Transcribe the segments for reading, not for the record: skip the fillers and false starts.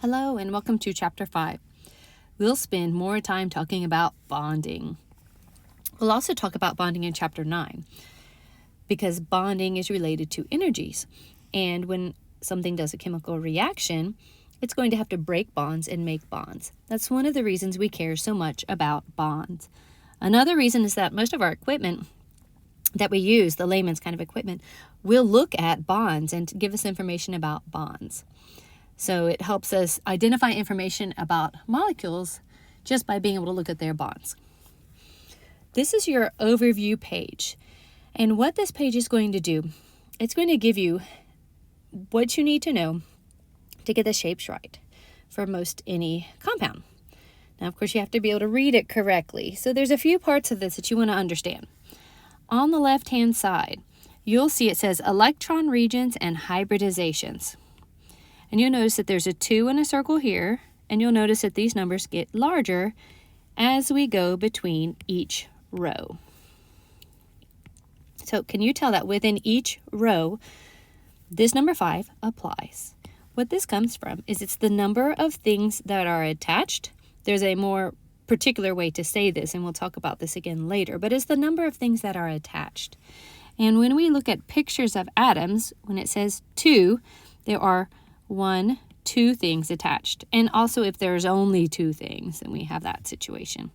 Hello and welcome to Chapter 5. We'll spend more time talking about bonding. We'll also talk about bonding in Chapter 9 because bonding is related to energies. And when something does a chemical reaction, it's going to have to break bonds and make bonds. That's one of the reasons we care so much about bonds. Another reason is that most of our equipment that we use, the layman's kind of equipment, will look at bonds and give us information about bonds. So it helps us identify information about molecules just by being able to look at their bonds. This is your overview page. And what this page is going to do, it's going to give you what you need to know to get the shapes right for most any compound. Now, of course, you have to be able to read it correctly. So there's a few parts of this that you want to understand. On the left-hand side, you'll see it says electron regions and hybridizations. And you'll notice that there's a 2 in a circle here, and you'll notice that these numbers get larger as we go between each row. So can you tell that within each row, this number 5 applies? What this comes from is it's the number of things that are attached. There's a more particular way to say this, and we'll talk about this again later, but it's the number of things that are attached. And when we look at pictures of atoms, when it says 2, there are 1, 2 things attached. And also if there's only 2 things, then we have that situation.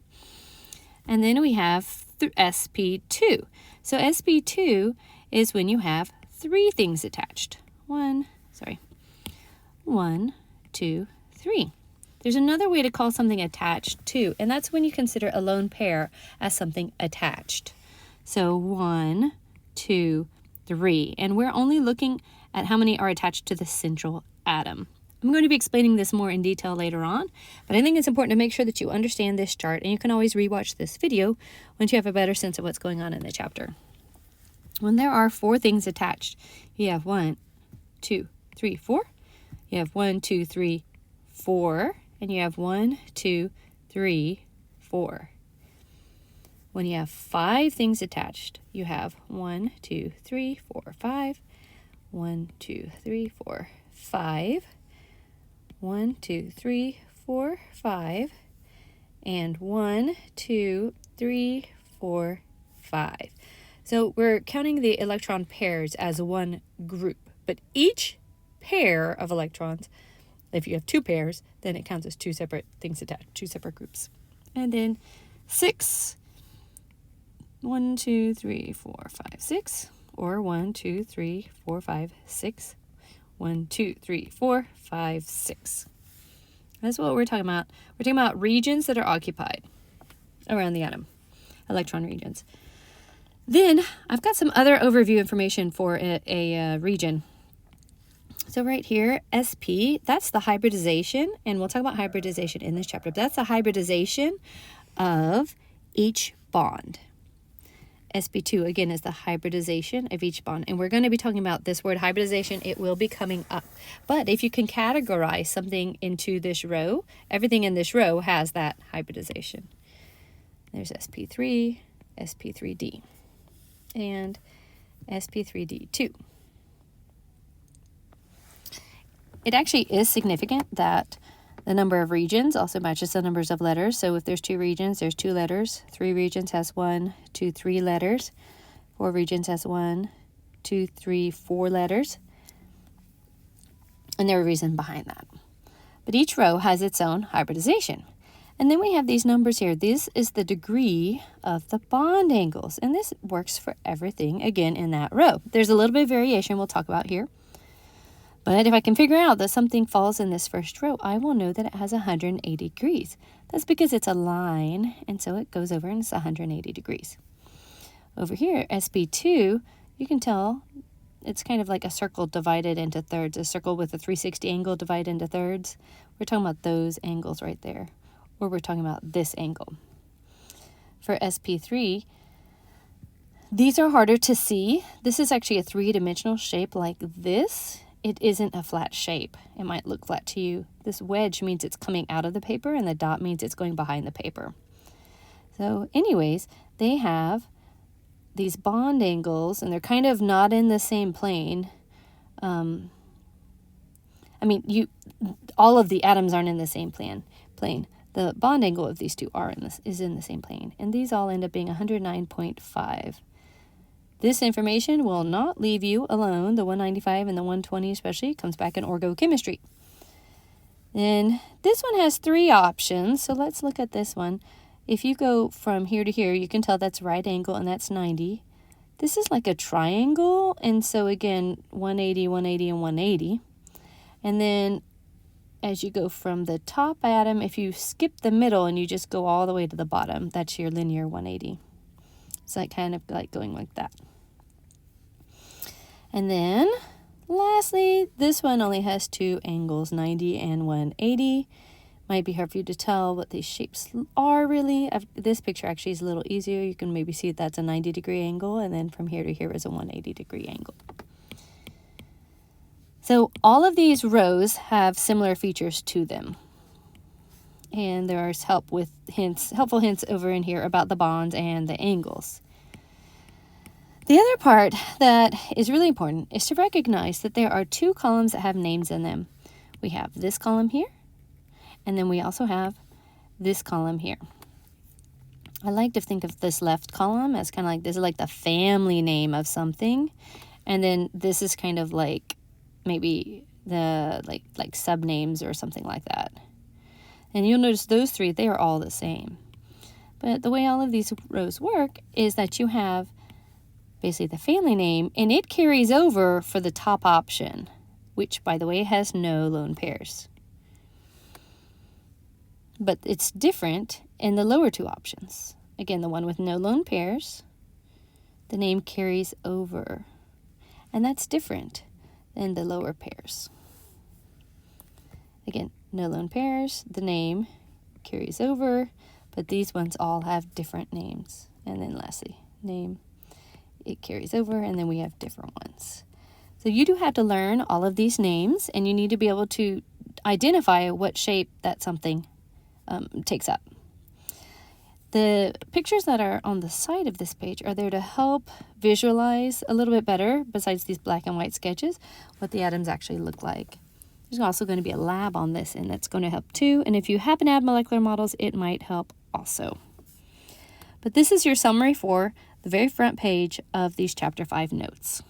And then we have sp2. So sp2 is when you have 3 things attached. 1, 2, 3. There's another way to call something attached too, and that's when you consider a lone pair as something attached. So 1, 2, 3. And we're only looking at how many are attached to the central atom. I'm going to be explaining this more in detail later on, but I think it's important to make sure that you understand this chart, and you can always rewatch this video once you have a better sense of what's going on in the chapter. When there are 4 things attached, you have 1, 2, 3, 4. You have 1, 2, 3, 4, and you have 1, 2, 3, 4. When you have 5 things attached, you have 1, 2, 3, 4, 5. 1, 2, 3, 4, 5. 1, 2, 3, 4, 5. And 1, 2, 3, 4, 5. So we're counting the electron pairs as one group, but each pair of electrons, if you have 2 pairs, then it counts as 2 separate things attached, 2 separate groups. And then 6. 1, 2, 3, 4, 5, 6. Or 1, 2, 3, 4, 5, 6. 1, 2, 3, 4, 5, 6. That's what we're talking about. We're talking about regions that are occupied around the atom, electron regions. Then I've got some other overview information for a region. So right here, sp, that's the hybridization, and we'll talk about hybridization in this chapter. But that's the hybridization of each bond. sp2, again, is the hybridization of each bond. And we're going to be talking about this word hybridization. It will be coming up. But if you can categorize something into this row, everything in this row has that hybridization. There's sp3, sp3d, and sp3d2. It actually is significant that the number of regions also matches the numbers of letters. So if there's 2 regions, there's 2 letters. 3 regions has 1, 2, 3 letters. 4 regions has 1, 2, 3, 4 letters. And there are reasons behind that. But each row has its own hybridization. And then we have these numbers here. This is the degree of the bond angles. And this works for everything, again, in that row. There's a little bit of variation we'll talk about here. But if I can figure out that something falls in this first row, I will know that it has 180 degrees. That's because it's a line, and so it goes over and it's 180 degrees. Over here, sp2, you can tell it's kind of like a circle divided into thirds, a circle with a 360 angle divided into thirds. We're talking about those angles right there, or we're talking about this angle. For sp3, these are harder to see. This is actually a 3-dimensional shape like this. It isn't a flat shape. It might look flat to you. This wedge means it's coming out of the paper, and the dot means it's going behind the paper. So anyways, they have these bond angles, and they're kind of not in the same plane. I mean, all of the atoms aren't in the same plane. The bond angle of these two is in the same plane, and these all end up being 109.5. This information will not leave you alone. The 195 and the 120 especially comes back in orgochemistry. And this one has 3 options, so let's look at this one. If you go from here to here, you can tell that's right angle, and that's 90. This is like a triangle, and so again, 180, 180, and 180. And then as you go from the top atom, if you skip the middle and you just go all the way to the bottom, that's your linear 180. So that kind of like going like that. And then lastly, this one only has 2 angles, 90 and 180. Might be hard for you to tell what these shapes are really. This picture actually is a little easier. You can maybe see that's a 90-degree angle, and then from here to here is a 180-degree angle. So all of these rows have similar features to them. And there's helpful hints over in here about the bonds and the angles. The other part that is really important is to recognize that there are 2 columns that have names in them. We have this column here, and then we also have this column here. I like to think of this left column as kind of like, this is like the family name of something. And then this is kind of like maybe the like subnames or something like that. And you'll notice those 3, they are all the same. But the way all of these rows work is that you have basically the family name, and it carries over for the top option, which, by the way, has no lone pairs. But it's different in the lower 2 options. Again, the one with no lone pairs, the name carries over, and that's different than the lower pairs. Again, no lone pairs, the name carries over, but these ones all have different names. And then lastly, name, it carries over, and then we have different ones. So you do have to learn all of these names, and you need to be able to identify what shape that something takes up. The pictures that are on the side of this page are there to help visualize a little bit better, besides these black and white sketches, what the atoms actually look like. There's also going to be a lab on this, and that's going to help too. And if you happen to have molecular models, it might help also. But this is your summary for the very front page of these Chapter 5 notes.